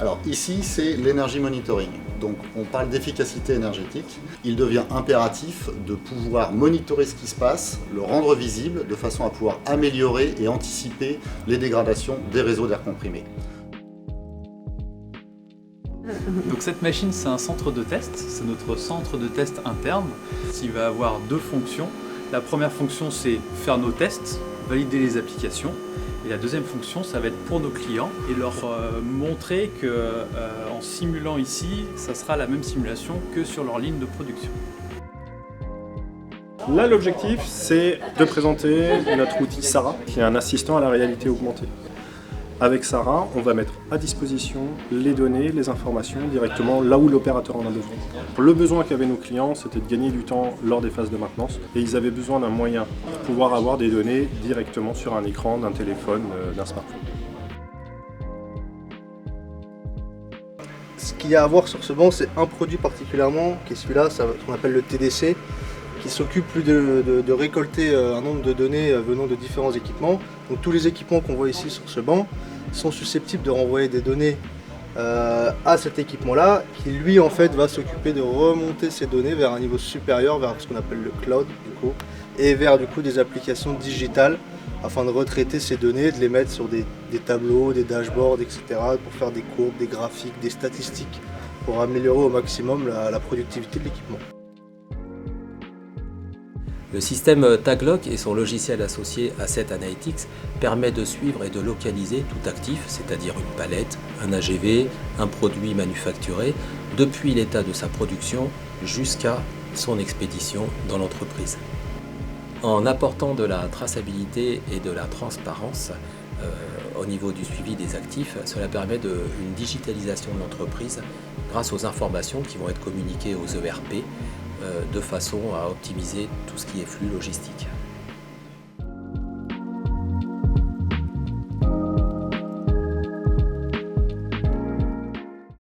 Alors ici, c'est l'energy monitoring. Donc on parle d'efficacité énergétique. Il devient impératif de pouvoir monitorer ce qui se passe, le rendre visible, de façon à pouvoir améliorer et anticiper les dégradations des réseaux d'air comprimé. Donc cette machine, c'est un centre de test, c'est notre centre de test interne. Il va avoir deux fonctions. La première fonction, c'est faire nos tests, valider les applications. Et la deuxième fonction, ça va être pour nos clients et leur montrer qu'en simulant ici, ça sera la même simulation que sur leur ligne de production. Là, l'objectif, c'est de présenter notre outil Sarah, qui est un assistant à la réalité augmentée. Avec Sarah, on va mettre à disposition les données, les informations directement là où l'opérateur en a besoin. Le besoin qu'avaient nos clients, c'était de gagner du temps lors des phases de maintenance et ils avaient besoin d'un moyen pour pouvoir avoir des données directement sur un écran, d'un téléphone, d'un smartphone. Ce qu'il y a à voir sur ce banc, c'est un produit particulièrement, qui est celui-là, qu'on appelle le TDC, qui s'occupe plus de récolter un nombre de données venant de différents équipements. Donc tous les équipements qu'on voit ici sur ce banc sont susceptibles de renvoyer des données à cet équipement-là, qui lui en fait va s'occuper de remonter ces données vers un niveau supérieur, vers ce qu'on appelle le cloud du coup, et vers du coup des applications digitales afin de retraiter ces données, de les mettre sur des tableaux, des dashboards, etc. pour faire des courbes, des graphiques, des statistiques pour améliorer au maximum la productivité de l'équipement. Le système Taglock et son logiciel associé Asset Analytics permet de suivre et de localiser tout actif, c'est-à-dire une palette, un AGV, un produit manufacturé, depuis l'état de sa production jusqu'à son expédition dans l'entreprise. En apportant de la traçabilité et de la transparence au niveau du suivi des actifs, cela permet une digitalisation de l'entreprise grâce aux informations qui vont être communiquées aux ERP de façon à optimiser tout ce qui est flux logistique.